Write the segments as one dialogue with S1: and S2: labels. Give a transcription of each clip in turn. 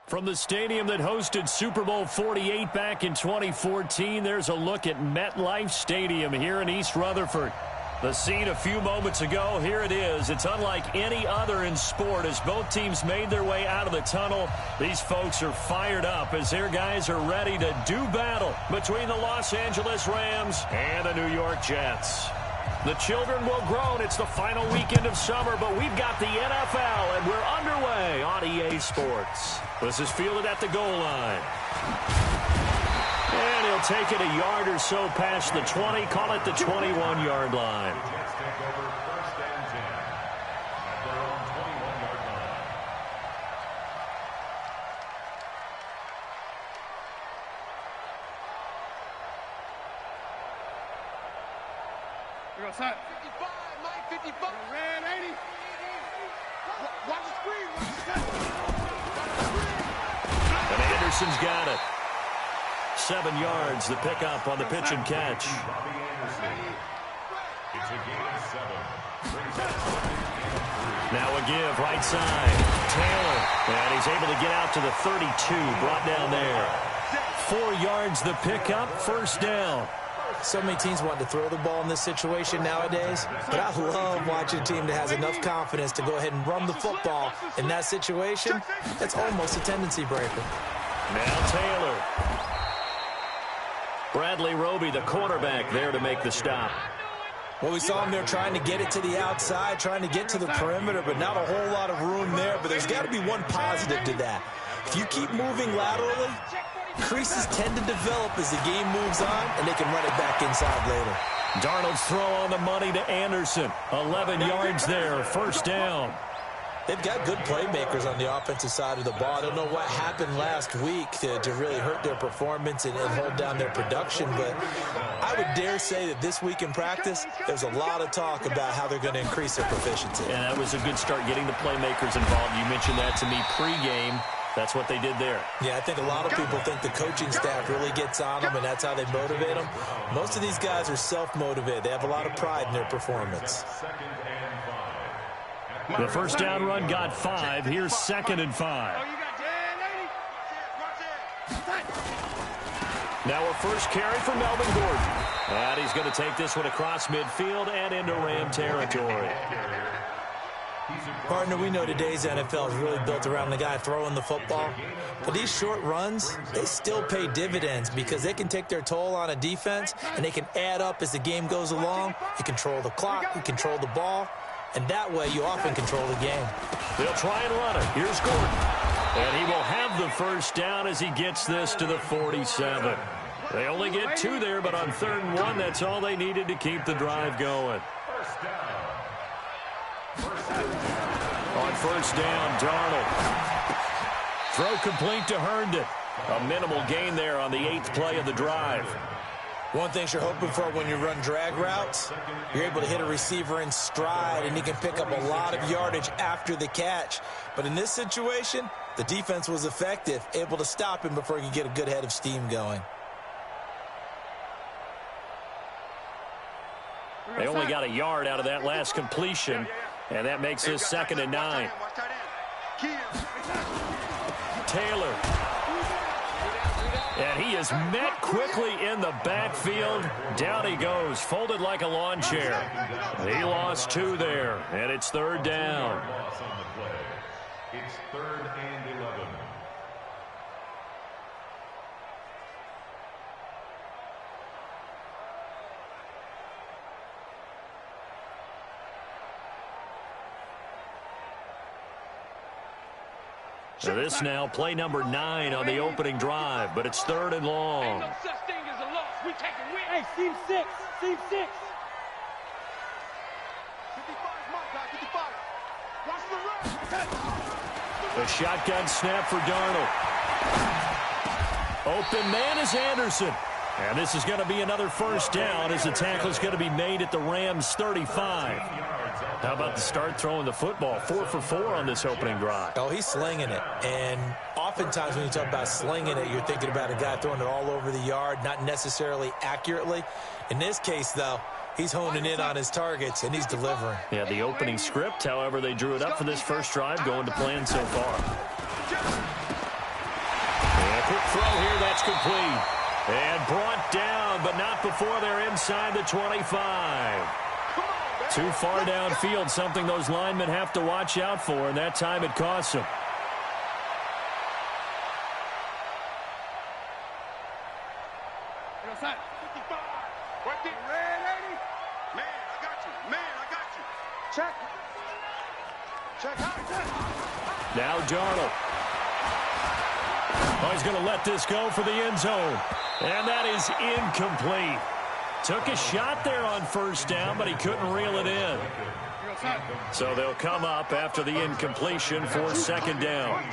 S1: From the stadium that hosted Super Bowl 48 back in 2014, there's a look at MetLife Stadium here in East Rutherford. The scene a few moments ago, here it is. It's unlike any other in sport as both teams made their way out of the tunnel. These folks are fired up as their guys are ready to do battle between the Los Angeles Rams and the New York Jets. The children will groan. It's the final weekend of summer, but we've got the NFL, and we're underway on EA Sports. This is fielded at the goal line. And he'll take it a yard or so past the 20, call it the 21-yard line.
S2: Here goes, 55, Mike, 55. Red 80. Watch the screen.
S1: And Anderson's got it. 7 yards, the pickup on the pitch and catch. Now a give, right side. Taylor, and he's able to get out to the 32, brought down there. 4 yards, the pickup, first down.
S3: So many teams want to throw the ball in this situation nowadays, but I love watching a team that has enough confidence to go ahead and run the football in that situation. That's almost a tendency breaker.
S1: Now Taylor. Bradley Roby, the quarterback, there to make the stop.
S3: Well, we saw him there trying to get it to the outside, trying to get to the perimeter, but not a whole lot of room there. But there's got to be one positive to that. If you keep moving laterally, creases tend to develop as the game moves on, and they can run it back inside later.
S1: Darnold's throw on the money to Anderson. 11 yards there, first down.
S3: They've got good playmakers on the offensive side of the ball. I don't know what happened last week to really hurt their performance and hold down their production, but I would dare say that this week in practice, there's a lot of talk about how they're going to increase their proficiency.
S1: And that was a good start, getting the playmakers involved. You mentioned that to me pregame. That's what they did there.
S3: Yeah, I think a lot of people think the coaching staff really gets on them, and that's how they motivate them. Most of these guys are self-motivated. They have a lot of pride in their performance.
S1: The first down run got 5. Here's 2nd and 5. Now a first carry for Melvin Gordon. And he's going to take this one across midfield and into Ram territory.
S3: Partner, we know today's NFL is really built around the guy throwing the football. But these short runs, they still pay dividends because they can take their toll on a defense, and they can add up as the game goes along. You control the clock, you control the ball, and that way you often control the game.
S1: They'll try and run it. Here's Gordon. And he will have the first down as he gets this to the 47. They only get 2 there, but on 3rd and 1, that's all they needed to keep the drive going. On first down, Darnold. Throw complete to Herndon. A minimal gain there on the 8th play of the drive.
S3: One thing you're hoping for when you run drag routes, you're able to hit a receiver in stride, and he can pick up a lot of yardage after the catch. But in this situation, the defense was effective, able to stop him before he could get a good head of steam going.
S1: They only got a yard out of that last completion, and that makes this 2nd and 9. Taylor. And he is met quickly in the backfield. Down he goes, folded like a lawn chair. He lost 2 there, and it's 3rd down.
S4: It's 3rd and 11.
S1: So this now play number 9 on the opening drive, but it's 3rd and long.
S2: No such thing as a loss. We take a win. Hey, team 6. Team 6. 55 is my guy. 55. Watch the run.
S1: The shotgun snap for Darnold. Open man is Anderson. And this is going to be another first down as the tackle is going to be made at the Rams' 35. How about the start throwing the football? 4 for 4 on this opening drive.
S3: Oh, he's slinging it. And oftentimes when you talk about slinging it, you're thinking about a guy throwing it all over the yard, not necessarily accurately. In this case, though, he's honing in on his targets, and he's delivering.
S1: Yeah, the opening script, however, they drew it up for this first drive, going to plan so far. quick throw here. That's complete. And brought down, but not before they're inside the 25. Too far downfield, something those linemen have to watch out for, and that time it costs them. Now Darnold. Oh, he's going to let this go for the end zone. And that is incomplete. Took a shot there on first down, but he couldn't reel it in. So they'll come up after the incompletion for second down.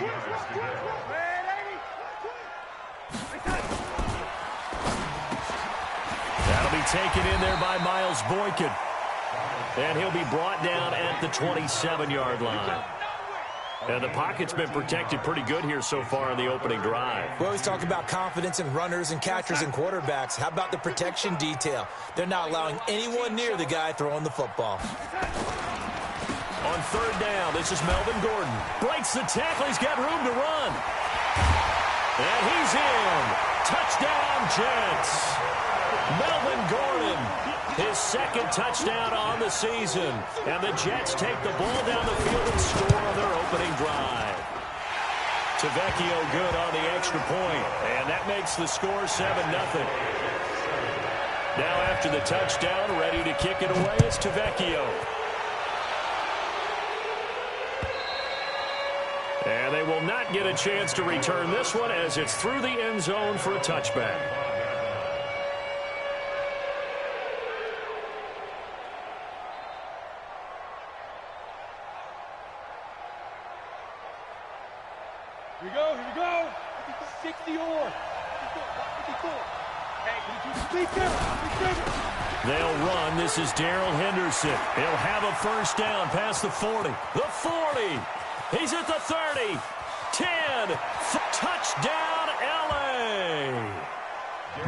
S1: That'll be taken in there by Miles Boykin. And he'll be brought down at the 27-yard line. And the pocket's been protected pretty good here so far on the opening drive.
S3: We always talk about confidence in runners and catchers and quarterbacks. How about the protection detail? They're not allowing anyone near the guy throwing the football.
S1: On third down, this is Melvin Gordon. Breaks the tackle. He's got room to run. And he's in. Touchdown, Jets. Melvin Gordon, his second touchdown on the season. And the Jets take the ball down the field and score on their opening drive. CyTheOG good on the extra point. And that makes the score 7-0. Now after the touchdown, ready to kick it away is CyTheOG. And they will not get a chance to return this one as it's through the end zone for a touchback.
S2: Here we go, here we go. 60 or. 54.
S1: They'll run. This is Darrell Henderson. He'll have a first down past the 40. The 40. He's at the 30. 10. Touchdown, L.A.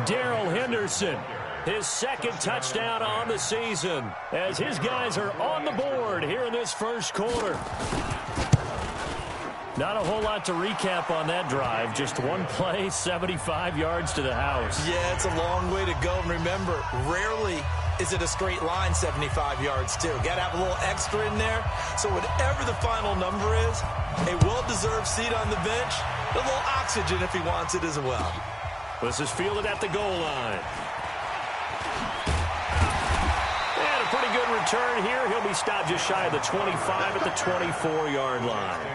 S1: Darrell Henderson, his second touchdown on the season as his guys are on the board here in this first quarter. Not a whole lot to recap on that drive. Just one play, 75 yards to the house.
S3: Yeah, it's a long way to go. And remember, rarely is it a straight line 75 yards, too. Got to have a little extra in there. So whatever the final number is, a well-deserved seat on the bench, a little oxygen if he wants it as well.
S1: This is fielded at the goal line. And a pretty good return here. He'll be stopped just shy of the 25 at the 24-yard line.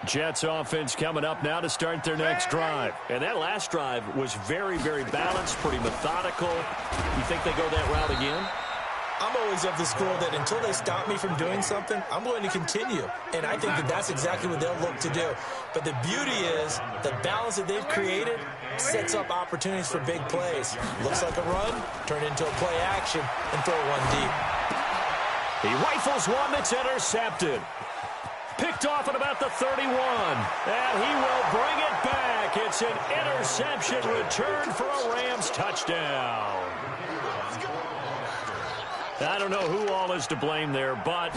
S1: Jets offense coming up now to start their next drive. And that last drive was very, very balanced, pretty methodical. You think they go that route again?
S3: I'm always of the school that until they stop me from doing something, I'm going to continue. And I think that that's exactly what they'll look to do. But the beauty is the balance that they've created sets up opportunities for big plays. Looks like a run, turn into a play action, and throw one deep.
S1: He rifles one that's intercepted. Picked off at about the 31. And he will bring it back. It's an interception return for a Rams touchdown. I don't know who all is to blame there, but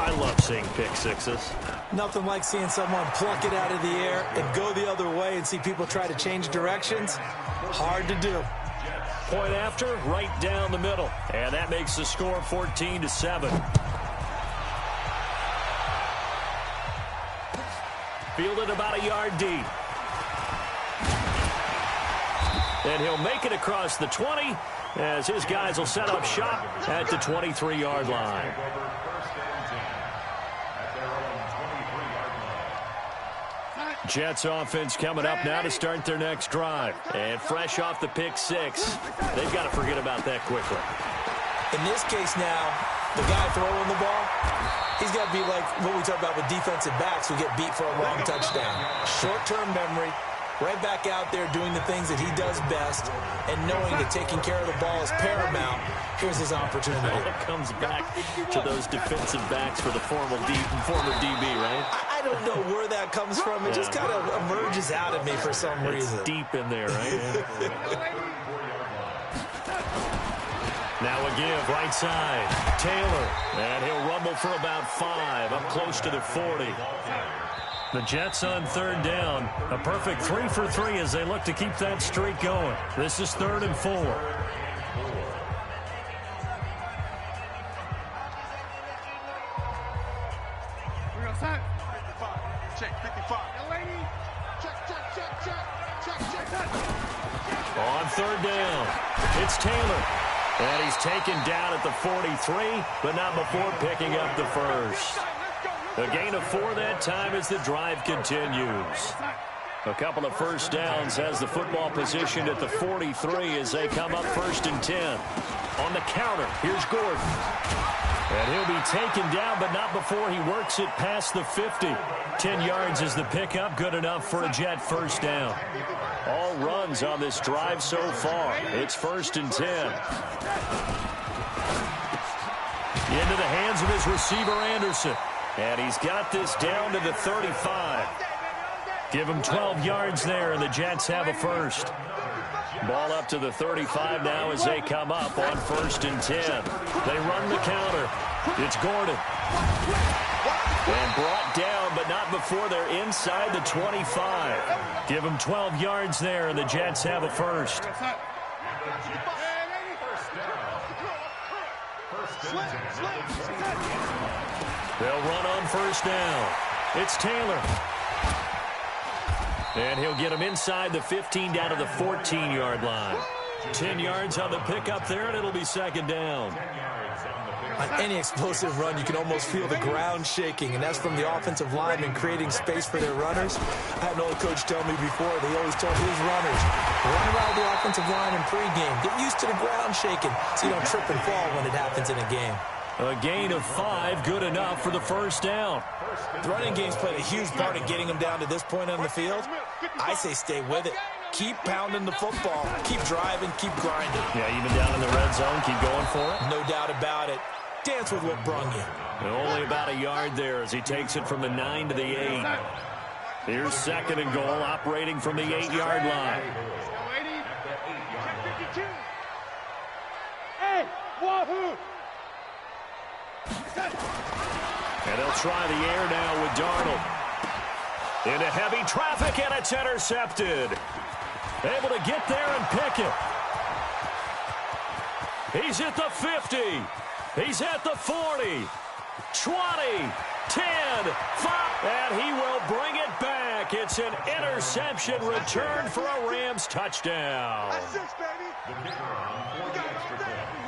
S1: I love seeing pick sixes.
S3: Nothing like seeing someone pluck it out of the air and go the other way and see people try to change directions. Hard to do.
S1: Point after, right down the middle. And that makes the score 14-7. Fielded about a yard deep. And he'll make it across the 20 as his guys will set up shop at the 23-yard line. Jets offense coming up now to start their next drive. And fresh off the pick six, they've got to forget about that quickly.
S3: In this case now, the guy throwing the ball, he's got to be like what we talk about with defensive backs who get beat for a wrong touchdown. Short-term memory, right back out there doing the things that he does best, and knowing that taking care of the ball is paramount. Here's his opportunity.
S1: It comes back to those defensive backs for the former DB, right?
S3: I don't know where that comes from. It just kind of emerges out of me for some reason.
S1: It's deep in there, right? Now a give, right side. Taylor. And he'll rumble for about 5, up close to the 40. The Jets on third down. A perfect 3 for 3 as they look to keep that streak going. This is 3rd and 4.
S2: Check 55. Check.
S1: On third down, it's Taylor. And he's taken down at the 43, but not before picking up the first. A gain of 4 that time as the drive continues. A couple of first downs has the football positioned at the 43 as they come up 1st and 10. On the counter, here's Gordon. And he'll be taken down, but not before he works it past the 50. 10 yards is the pickup, good enough for a Jet first down. All runs on this drive so far. It's 1st and 10. Into the hands of his receiver, Anderson. And he's got this down to the 35. Give him 12 yards there, and the Jets have a first. Ball up to the 35 now as they come up on 1st and 10. They run the counter. It's Gordon. And brought down, but not before they're inside the 25. Give him 12 yards there, and the Jets have a first. They'll run on 1st down. It's Taylor. And he'll get him inside the 15 down to the 14-yard line. 10 yards on the pickup there, and it'll be 2nd down.
S3: On any explosive run, you can almost feel the ground shaking, and that's from the offensive linemen creating space for their runners. I had an old coach tell me before, they always told his runners, run around the offensive line in pregame. Get used to the ground shaking so you don't trip and fall when it happens in a game.
S1: A gain of 5, good enough for the first down.
S3: The running game's played a huge part in getting them down to this point on the field. I say stay with it. Keep pounding the football. Keep driving. Keep grinding.
S1: Yeah, even down in the red zone, keep going for it.
S3: No doubt about it. Dance with what brung you.
S1: And only about a yard there as he takes it from the 9 to the 8. Here's 2nd and goal, operating from the 8-yard line.
S2: Hey, wahoo!
S1: And they'll try the air now with Darnold. Into heavy traffic, and it's intercepted. Able to get there and pick it. He's at the 50. He's at the 40. 20, 10, 5, and he will bring it back. It's an interception return for a Rams touchdown.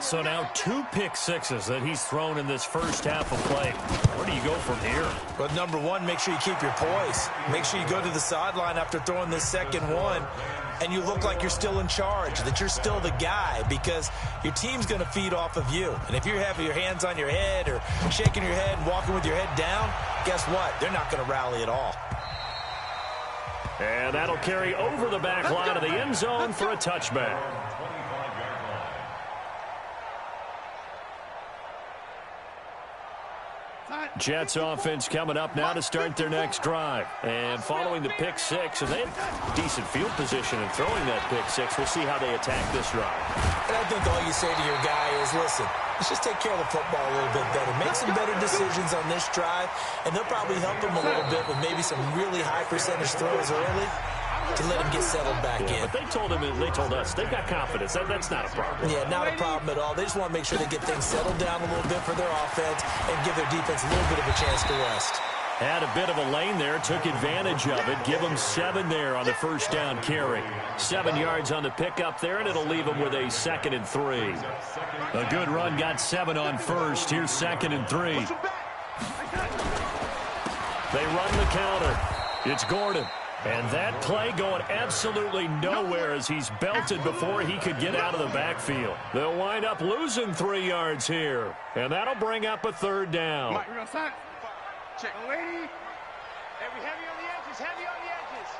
S1: So now 2 pick sixes that he's thrown in this first half of play. Where do you go from here?
S3: Well, number one, make sure you keep your poise. Make sure you go to the sideline after throwing this second one, and you look like you're still in charge, that you're still the guy, because your team's going to feed off of you. And if you're having your hands on your head or shaking your head and walking with your head down, guess what? They're not going to rally at all.
S1: And that'll carry over the back line of the end zone for a touchback. Jets offense coming up now to start their next drive. And following the pick six, and they have decent field position in throwing that pick six. We'll see how they attack this drive.
S3: And I think all you say to your guy is, listen, let's just take care of the football a little bit better. Make some better decisions on this drive, and they'll probably help him a little bit with maybe some really high percentage throws early to let him get settled back in.
S1: But they told us, they've got confidence. That's not a problem.
S3: Yeah, not a problem at all. They just want to make sure they get things settled down a little bit for their offense and give their defense a little bit of a chance to rest.
S1: Had a bit of a lane there, took advantage of it. Give them 7 there on the first down carry. 7 yards on the pickup there, and it'll leave them with a 2nd and 3. A good run, got 7 on first. Here's 2nd and 3. They run the counter. It's Gordon. And that play going absolutely nowhere as he's belted before he could get out of the backfield. They'll wind up losing 3 yards here. And that'll bring up a 3rd down.
S2: Mike, we're gonna check the lady. Heavy on the edges, heavy on the edges.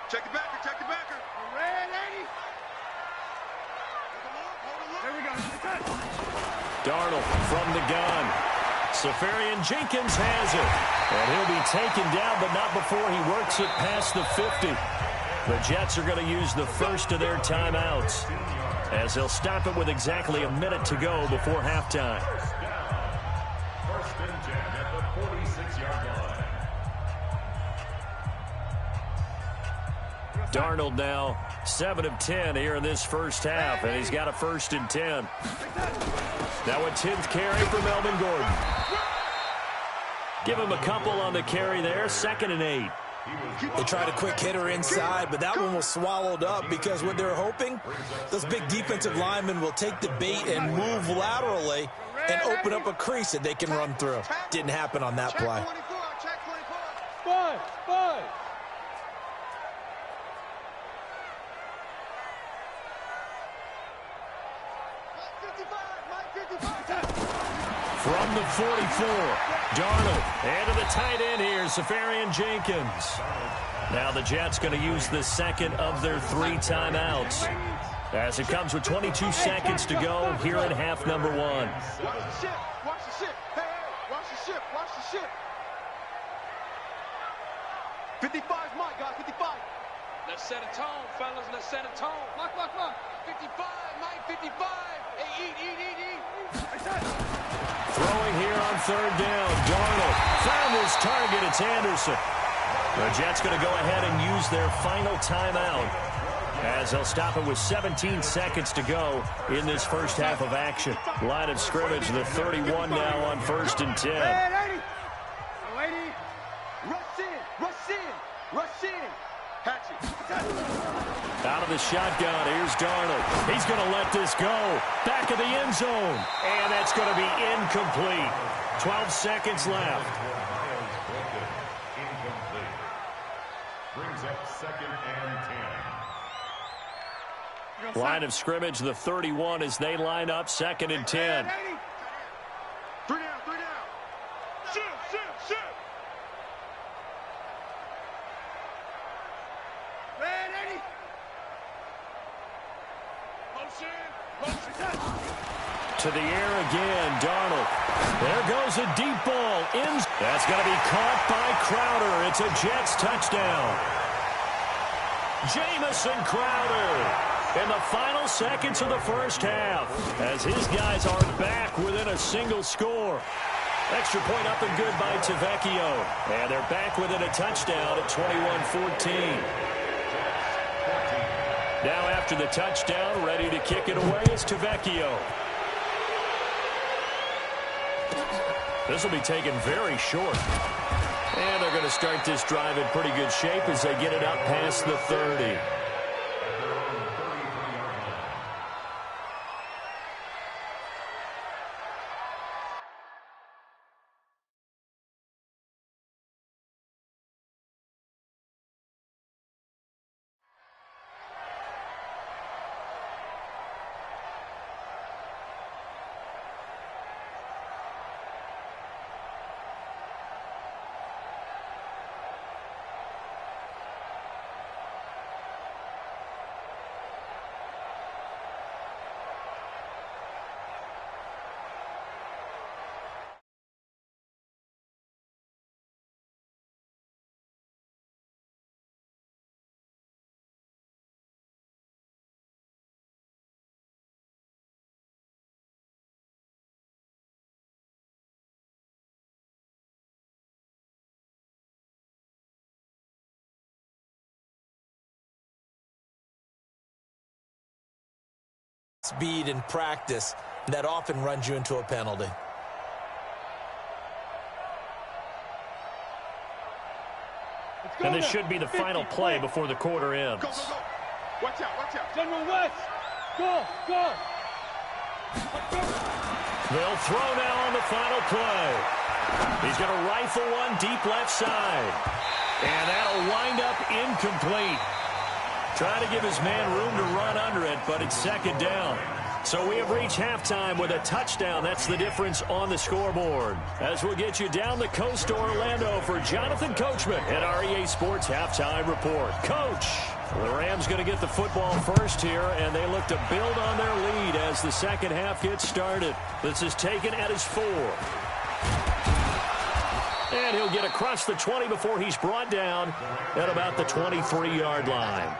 S2: Check the backer, check the backer. Red lady. There we go.
S1: Darnold from the gun. Safarian Jenkins has it. And he'll be taken down, but not before he works it past the 50. The Jets are going to use the first of their timeouts, as they'll stop it with exactly a minute to go before halftime.
S4: First and 10 at the 46-yard line.
S1: Darnold now 7 of 10 here in this first half, and he's got a 1st and 10. Now a 10th carry for Melvin Gordon. Give him a couple on the carry there, 2nd and 8.
S3: They tried a quick hitter inside, but that one was swallowed up because what they're hoping, those big defensive linemen will take the bait and move laterally and open up a crease that they can run through. Didn't happen on that play.
S1: From the 44, Darnold, and to the tight end here, Safarian Jenkins. Now the Jets going to use the second of their 3 timeouts, as it comes with 22 seconds to go here in half number 1.
S2: Watch the ship. Watch the ship. Hey, watch the ship. Watch the ship. 55 is mine, guys. 55.
S5: Let's set a tone, fellas. Let's set a tone. Look. 55, Mike. 55. Hey, eat.
S1: Throwing here on 3rd down. Darnold found his target. It's Anderson. The Jets going to go ahead and use their final timeout, as they'll stop it with 17 seconds to go in this first half of action. Line of scrimmage, the 31 now on 1st and 10.
S2: Lady. Rush in. Hatchet.
S1: Out of the shotgun, here's Darnold. He's going to let this go. Back of the end zone. And that's going to be incomplete. 12 seconds left.
S4: Incomplete. Brings up 2nd and 10.
S1: Line of scrimmage, the 31 as they line up 2nd and 10.
S2: 3 down. Shoot.
S1: To the air again, Darnold. There goes a deep ball. That's going to be caught by Crowder. It's a Jets touchdown. Jamison Crowder in the final seconds of the first half, as his guys are back within a single score. Extra point up and good by CyTheOG. And they're back within a touchdown at 21-14. Now after the touchdown, ready to kick it away is CyTheOG. This will be taken very short. And they're going to start this drive in pretty good shape as they get it up past the 30.
S3: Speed in practice that often runs you into a penalty.
S1: And this should be the final play before the quarter ends.
S2: Go. Watch out.
S6: General West, go.
S1: They'll throw now on the final play. He's going to rifle one deep left side. And that'll wind up incomplete. Trying to give his man room to run under it, but it's 2nd down. So we have reached halftime with a touchdown. That's the difference on the scoreboard. As we'll get you down the coast to Orlando for Jonathan Coachman at our EA Sports Halftime Report. Coach, the Rams going to get the football first here, and they look to build on their lead as the second half gets started. This is taken at his 4. And he'll get across the 20 before he's brought down at about the 23-yard line.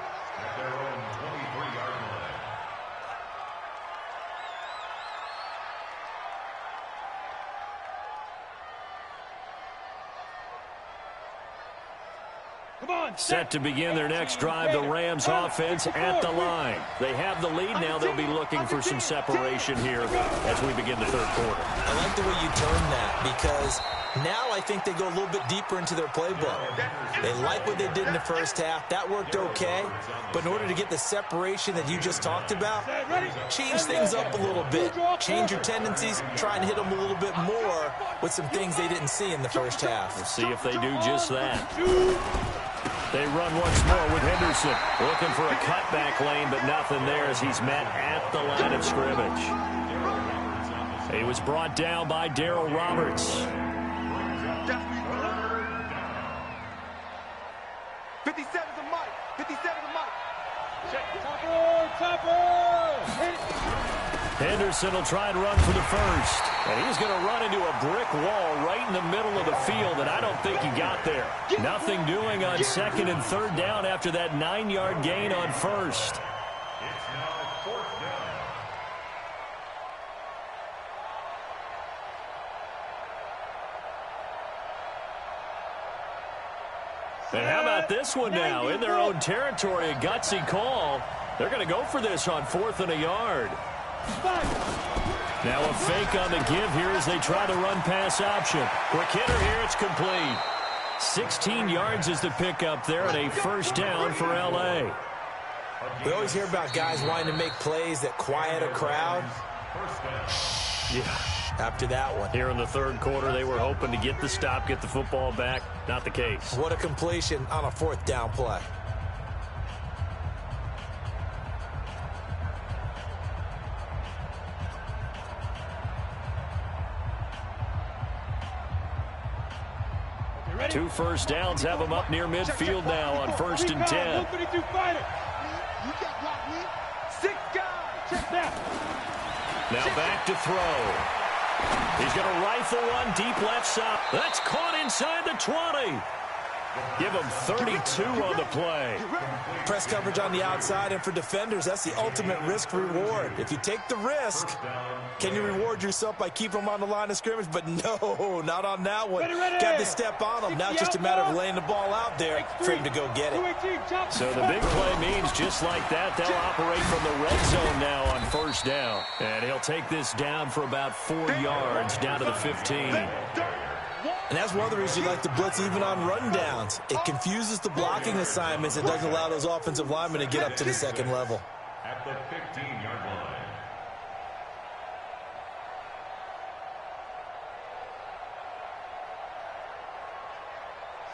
S1: Set to begin their next drive, the Rams offense at the line. They have the lead now. They'll be looking for some separation here as we begin the third quarter.
S3: I like the way you turn that, because now I think they go a little bit deeper into their playbook. They like what they did in the first half. That worked okay. But in order to get the separation that you just talked about, change things up a little bit. Change your tendencies. Try and hit them a little bit more with some things they didn't see in the first half.
S1: We'll see if they do just that. They run once more with Henderson. Looking for a cutback lane, but nothing there as he's met at the line of scrimmage. He was brought down by Darryl Roberts.
S2: 57's a Mike. 57's a Mike.
S1: Henderson will try and run for the first. And he's going to run into a brick wall right in the middle of the field, and I don't think he got there. Nothing doing on second and third down after that 9-yard gain on first.
S4: It's now fourth down.
S1: And how about this one now? In their own territory, a gutsy call. They're going to go for this on 4th and a yard. Now a fake on the give here as they try the run-pass option. Quick hitter here, it's complete. 16 yards is the pickup there and a first down for L.A.
S3: We always hear about guys wanting to make plays that quiet a crowd.
S1: Yeah.
S3: After that one.
S1: Here in the third quarter, they were hoping to get the stop, get the football back. Not the case.
S3: What a completion on a 4th down play.
S1: Two first downs have them up near midfield now on 1st and 10. Now back to throw. He's going to rifle one deep left side. That's caught inside the 20. Give him 32 on the play.
S3: Press coverage on the outside, and for defenders, that's the ultimate risk-reward. If you take the risk, can you reward yourself by keeping them on the line of scrimmage? But no, not on that one. Got to step on them. Now it's just a matter of laying the ball out there for him to go get it.
S1: So the big play means just like that, they'll operate from the red zone now on first down. And he'll take this down for about 4 yards down to the 15.
S3: And that's one of the reasons you like to blitz even on rundowns. It confuses the blocking assignments. It doesn't allow those offensive linemen to get up to the second level.
S4: At the 15-yard line.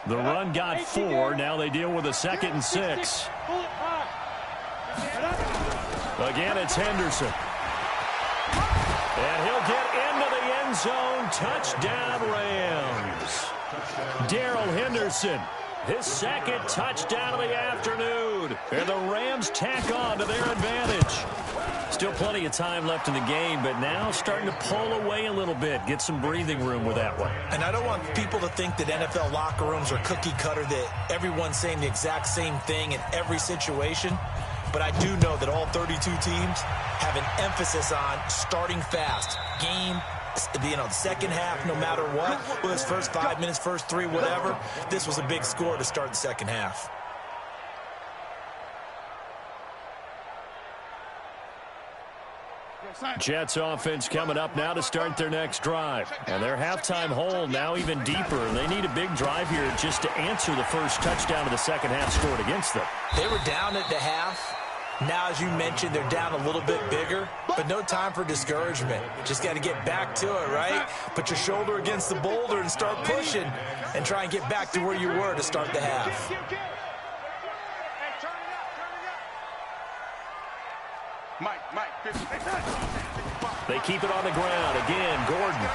S1: The run got 4. Now they deal with a 2nd and 6. Again, it's Henderson. And he'll get into the end zone. Touchdown, Rams. Darrell Henderson, his 2nd touchdown of the afternoon. And the Rams tack on to their advantage. Still plenty of time left in the game, but now starting to pull away a little bit. Get some breathing room with that one.
S3: And I don't want people to think that NFL locker rooms are cookie cutter, that everyone's saying the exact same thing in every situation. But I do know that all 32 teams have an emphasis on starting fast. Game, the second half, no matter what. Whether it's first 5 minutes, first 3, whatever. This was a big score to start the second half.
S1: Jets offense coming up now to start their next drive. And their halftime hole now even deeper. And they need a big drive here just to answer the first touchdown of the second half scored against them.
S3: They were down at the half. Now, as you mentioned, they're down a little bit bigger, but no time for discouragement. Just got to get back to it, right? Put your shoulder against the boulder and start pushing and try and get back to where you were to start the half.
S1: They keep it on the ground. Again, Gordon.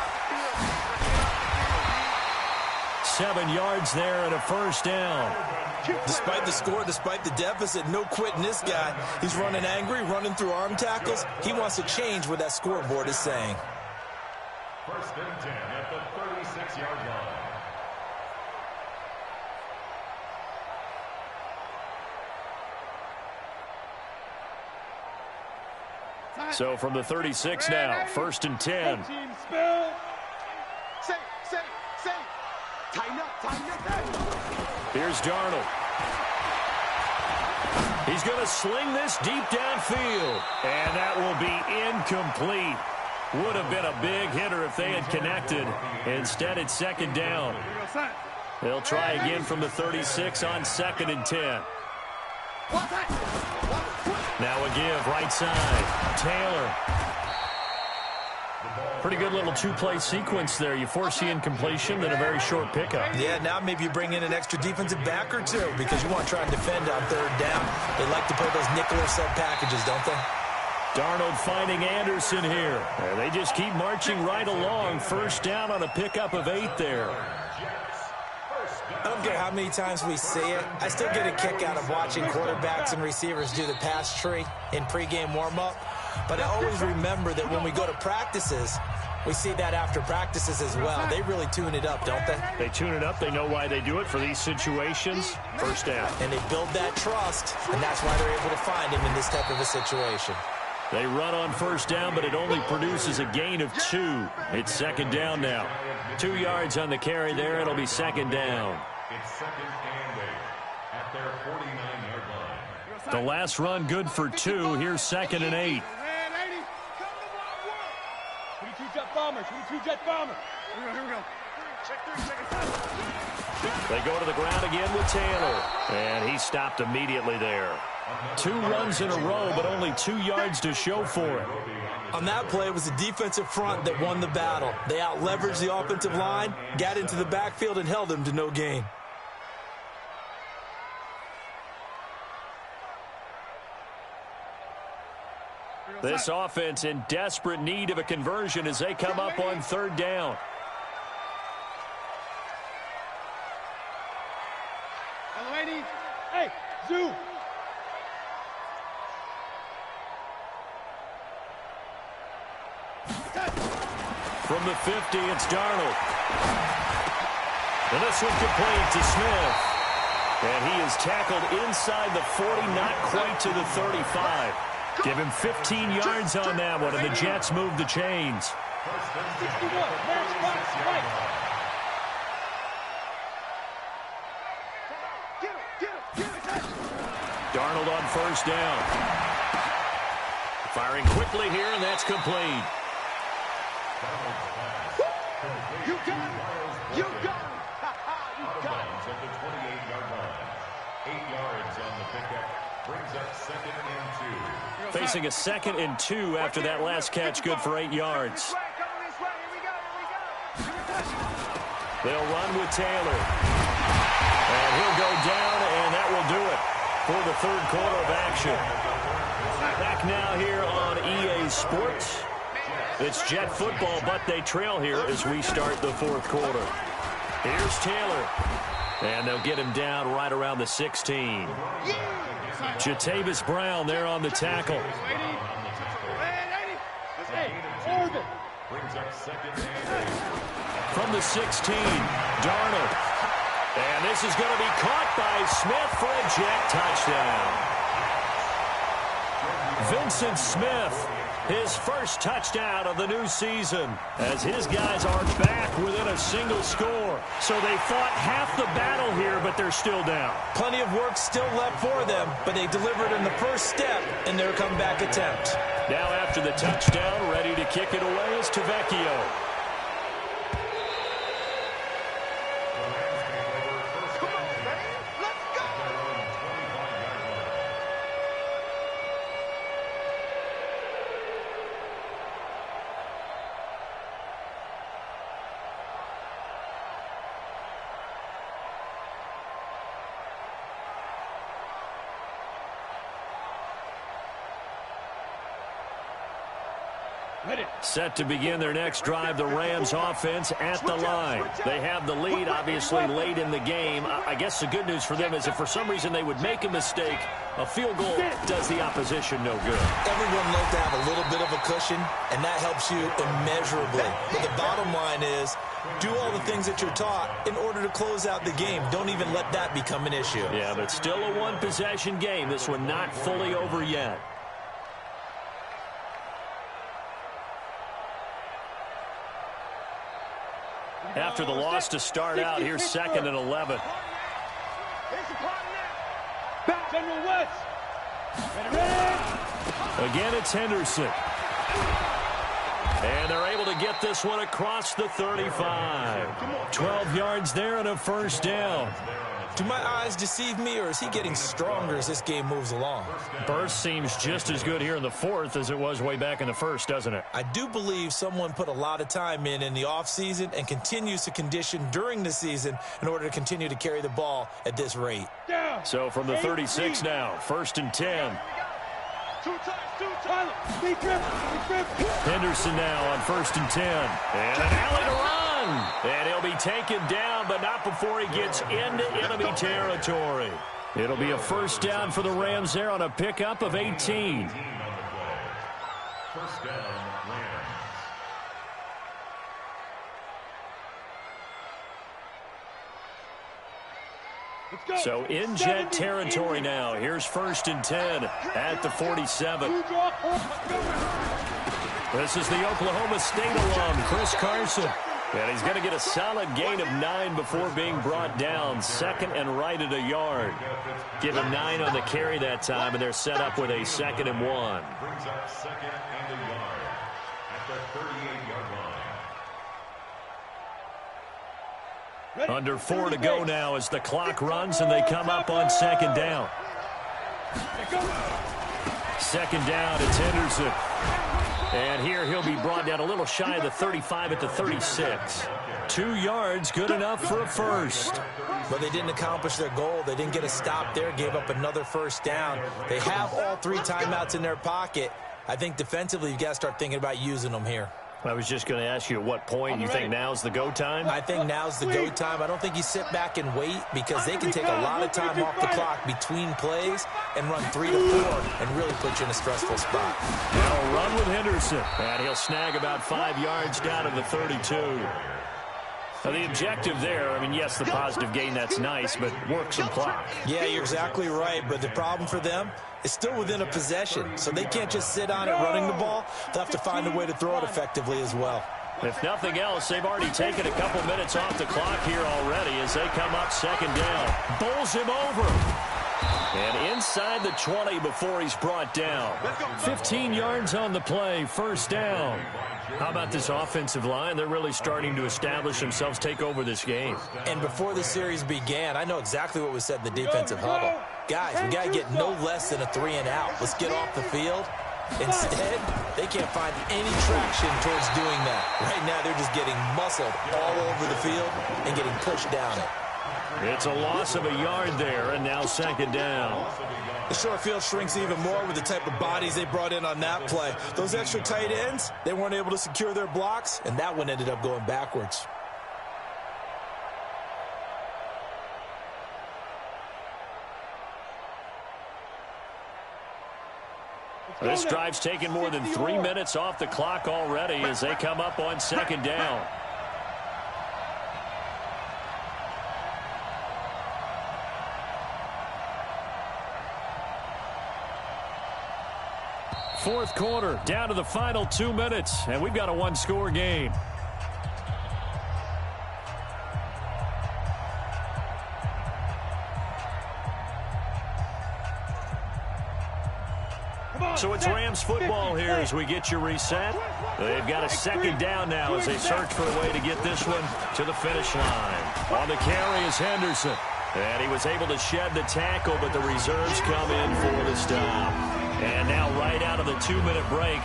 S1: 7 yards there and a first down.
S3: Despite the score, despite the deficit, no quitting this guy. He's running angry, running through arm tackles. He wants to change what that scoreboard is saying.
S4: 1st and 10 at the 36-yard line.
S1: So from the 36 now, 1st and 10. Here's Darnold. He's going to sling this deep downfield. And that will be incomplete. Would have been a big hitter if they had connected. Instead, it's 2nd down. They'll try again from the 36 on 2nd and 10. Now a give, right side. Taylor. Pretty good little two-play sequence there. You force the incompletion, then a very short pickup.
S3: Yeah, now maybe you bring in an extra defensive back or two because you want to try and defend on 3rd down. They like to play those nickel or sub packages, don't they?
S1: Darnold finding Anderson here. And they just keep marching right along. 1st down on a pickup of 8 there.
S3: I don't care how many times we see it. I still get a kick out of watching quarterbacks and receivers do the pass tree in pregame warm-up. But I always remember that when we go to practices, we see that after practices as well. They really tune it up, don't they?
S1: They tune it up. They know why they do it for these situations. 1st down.
S3: And they build that trust, and that's why they're able to find him in this type of a situation.
S1: They run on 1st down, but it only produces a gain of 2. It's 2nd down now. 2 yards on the carry there. It'll be 2nd down.
S4: It's 2nd and 8 at their 49-yard line.
S1: The last run good for 2. Here's 2nd and 8.
S6: 22 jet bombers. 22 jet bombers. Here we go. Check 3, check 7.
S1: They go to the ground again with Taylor. And he stopped immediately there. 2 runs in a row, but only 2 yards to show for it.
S3: On that play, it was the defensive front that won the battle. They out-leveraged the offensive line, got into the backfield, and held them to no gain.
S1: This offense in desperate need of a conversion as they come up on 3rd down.
S6: Hey, Zoo.
S1: From the 50, it's Darnold. And this one complete to Smith. And he is tackled inside the 40, not quite to the 35. Give him 15 yards on that one, and the Jets move the chains.
S6: 61, match box, right.
S1: Darnold on 1st down. Firing quickly here, and that's complete.
S2: You got it. You got it. You got it.
S4: At the 28-yard line. 8 yards on the pickup. Brings up 2nd and 2.
S1: Facing a 2nd and 2 after that last catch, good for 8 yards. They'll run with Taylor. And he'll go down, and that will do it for the 3rd quarter of action. Back now here on EA Sports. It's Jet football, but they trail here as we start the 4th quarter. Here's Taylor. And they'll get him down right around the 16. Jatavis Brown there on the tackle. From the 16, Darnold. And this is going to be caught by Smith for a Jet touchdown. Vincent Smith, his first touchdown of the new season, as his guys are back within a single score. So they fought half the battle here, but they're still down.
S3: Plenty of work still left for them, but they delivered in the first step in their comeback attempt.
S1: Now after the touchdown, ready to kick it away is Tavecchio. Set to begin their next drive, the Rams offense at the line. They have the lead, obviously, late in the game. I guess the good news for them is if for some reason they would make a mistake, a field goal does the opposition no good.
S3: Everyone loves to have a little bit of a cushion, and that helps you immeasurably. But the bottom line is, do all the things that you're taught in order to close out the game. Don't even let that become an issue.
S1: Yeah, but still a one-possession game. This one not fully over yet. after the loss to start out. Here's 2nd and 11.
S6: Back, General West. Ready.
S1: Again, it's Henderson. And they're able to get this one across the 35. 12 yards there and a first down.
S3: Do my eyes deceive me, or is he getting stronger as this game moves along?
S1: Burst seems just as good here in the 4th as it was way back in the 1st, doesn't it?
S3: I do believe someone put a lot of time in the offseason and continues to condition during the season in order to continue to carry the ball at this rate.
S1: So from the 36 now, 1st and 10. Henderson now on 1st and 10. And an alley to run. And he'll be taken down, but not before he gets into enemy territory. It'll be a first down for the Rams there on a pickup of 18.
S4: First down, Rams.
S1: So in Jet territory now. Here's 1st and 10 at the 47. This is the Oklahoma State alum, Chris Carson. And he's going to get a solid gain of 9 before being brought down. 2nd and right at a yard. Give him 9 on the carry that time, and they're set up with a 2nd and 1.
S4: Brings up 2nd and a yard at the 38-yard line.
S1: Under 4 to go now as the clock runs, and they come up on 2nd down. 2nd down, it's Henderson. And here he'll be brought down a little shy of the 35 at the 36. 2 yards, good enough for a first.
S3: But they didn't accomplish their goal. They didn't get a stop there, gave up another first down. They have all 3 timeouts in their pocket. I think defensively you've got to start thinking about using them here.
S1: I was just going to ask you at what point you think now's the go time?
S3: I think now's the go time. I don't think you sit back and wait because they can take a lot of time off the clock between plays and run 3 to 4 and really put you in a stressful spot.
S1: They'll run with Henderson, and he'll snag about 5 yards down to the 32. Now, the objective there, I mean, yes, the positive gain, that's nice, but work some clock.
S3: Yeah, you're exactly right, but the problem for them is still within a possession, so they can't just sit on it running the ball. They'll have to find a way to throw it effectively as well.
S1: If nothing else, they've already taken a couple minutes off the clock here already as they come up 2nd down. Bowls him over. And inside the 20 before he's brought down. 15 yards on the play, first down. How about this offensive line? They're really starting to establish themselves, take over this game.
S3: And before the series began, I know exactly what was said in the defensive huddle. Guys, we got to get no less than a 3 and out. Let's get off the field. Instead, they can't find any traction towards doing that. Right now, they're just getting muscled all over the field and getting pushed down it.
S1: It's a loss of a yard there, and now 2nd down.
S3: The short field shrinks even more with the type of bodies they brought in on that play. Those extra tight ends, they weren't able to secure their blocks, and that one ended up going backwards.
S1: This drive's taken more than 3 minutes off the clock already as they come up on 2nd down. Fourth quarter, down to the final 2 minutes, and we've got a 1-score game. So it's Rams football here as we get you reset. They've got a 2nd down now as they search for a way to get this one to the finish line. On the carry is Henderson. And he was able to shed the tackle, but the reserves come in for the stop. And now right out of the 2-minute break,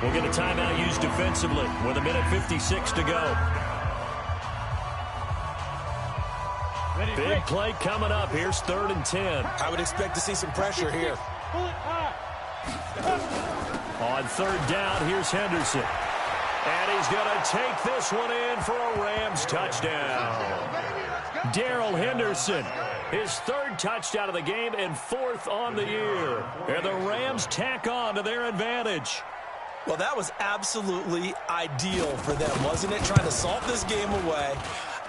S1: we'll get a timeout used defensively with 1:56 to go. Big play coming up. Here's 3rd and 10.
S3: I would expect to see some pressure here.
S1: On 3rd down, here's Henderson. And he's going to take this one in for a Rams touchdown. Darrell Henderson, his 3rd touchdown of the game and 4th on the year. And the Rams tack on to their advantage.
S3: Well, that was absolutely ideal for them, wasn't it? Trying to salt this game away.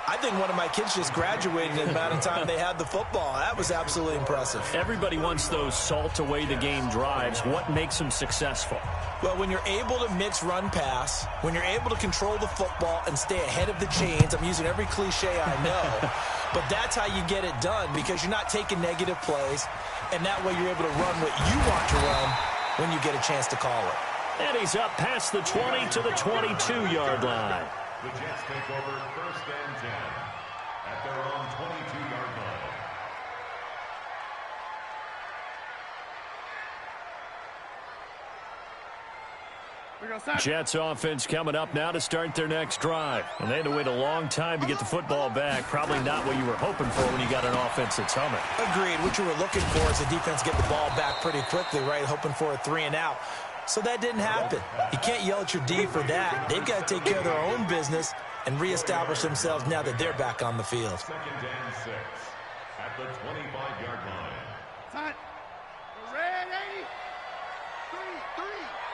S3: I think one of my kids just graduated in the amount of time they had the football. That was absolutely impressive.
S1: Everybody wants those salt-away-the-game drives. What makes them successful?
S3: Well, when you're able to mix run-pass, when you're able to control the football and stay ahead of the chains, I'm using every cliche I know, but that's how you get it done because you're not taking negative plays, and that way you're able to run what you want to run when you get a chance to call it.
S1: And he's up past the 20 to the 22-yard line.
S4: The Jets take over 1st and 10 at their own 22-yard line.
S1: Jets offense coming up now to start their next drive. And they had to wait a long time to get the football back. Probably not what you were hoping for when you got an offense that's humming.
S3: Agreed. What you were looking for is the defense get the ball back pretty quickly, right? Hoping for a 3-and-out. So that didn't happen. You can't yell at your D for that. They've got to take care of their own business and reestablish themselves now that they're back on the field.
S4: 2nd and 6 at the 25-yard line.
S2: Time. Ready? 3.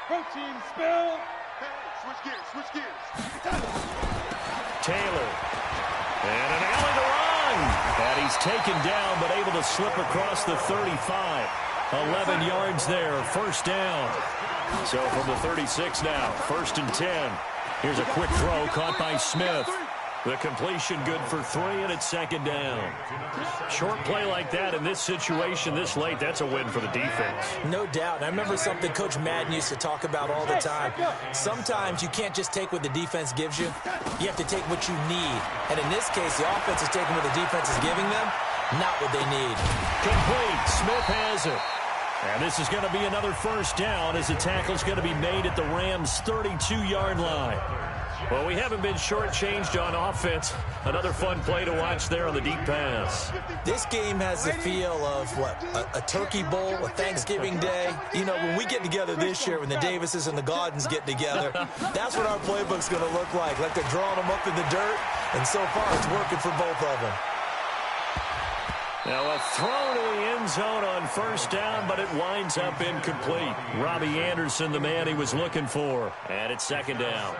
S6: Protein spill.
S2: Hey, switch gears.
S1: Taylor. And an alley to run. And he's taken down but able to slip across the 35. 11 yards there, 1st down. So from the 36 now, 1st and 10. Here's a quick throw caught by Smith. The completion good for 3, and it's 2nd down. Short play like that in this situation this late, that's a win for the defense.
S3: No doubt. I remember something Coach Madden used to talk about all the time. Sometimes you can't just take what the defense gives you. You have to take what you need. And in this case, the offense is taking what the defense is giving them, not what they need.
S1: Complete. Smith has it. And this is going to be another 1st down as the tackle's going to be made at the Rams' 32-yard line. Well, we haven't been shortchanged on offense. Another fun play to watch there on the deep pass.
S3: This game has the feel of, what, a turkey bowl, a Thanksgiving day. You know, when we get together this year, when the Davises and the Gaudens get together, that's what our playbook's going to look like they're drawing them up in the dirt. And so far, it's working for both of them.
S1: Now a throw to the end zone on 1st down, but it winds up incomplete. Robbie Anderson, the man he was looking for. And it's 2nd down.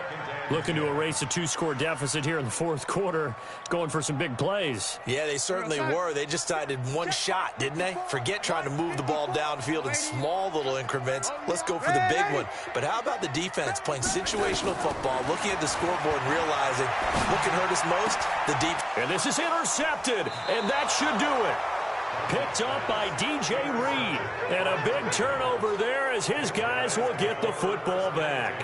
S1: Looking to erase a 2-score deficit here in the 4th quarter. Going for some big plays.
S3: Yeah, they certainly were. They just decided one shot, didn't they? Forget trying to move the ball downfield in small little increments. Let's go for the big one. But how about the defense playing situational football, looking at the scoreboard and realizing what can hurt us most? The deep.
S1: And this is intercepted, and that should do it. Picked up by DJ Reed. And a big turnover there as his guys will get the football back.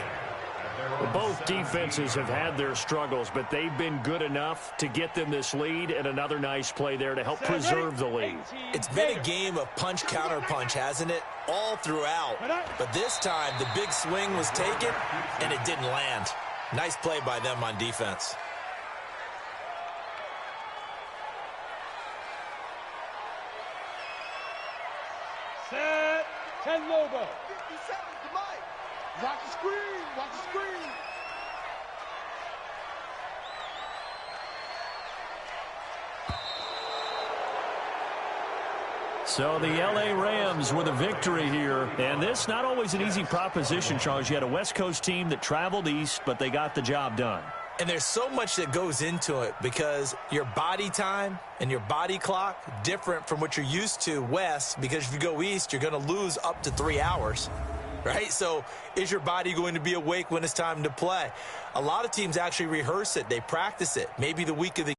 S1: Both defenses have had their struggles, but they've been good enough to get them this lead, and another nice play there to help preserve the lead.
S3: It's been a game of punch-counter-punch, hasn't it? All throughout. But this time, the big swing was taken, and it didn't land. Nice play by them on defense.
S6: Set. 10 Lobo.
S2: 57 to Mike. Watch the screen. Watch the screen.
S1: So the L.A. Rams with a victory here. And this not always an easy proposition, Charles. You had a West Coast team that traveled east, but they got the job done.
S3: And there's so much that goes into it because your body time and your body clock different from what you're used to west, because if you go east, you're going to lose up to 3 hours, right? So is your body going to be awake when it's time to play? A lot of teams actually rehearse it. They practice it. Maybe the week of the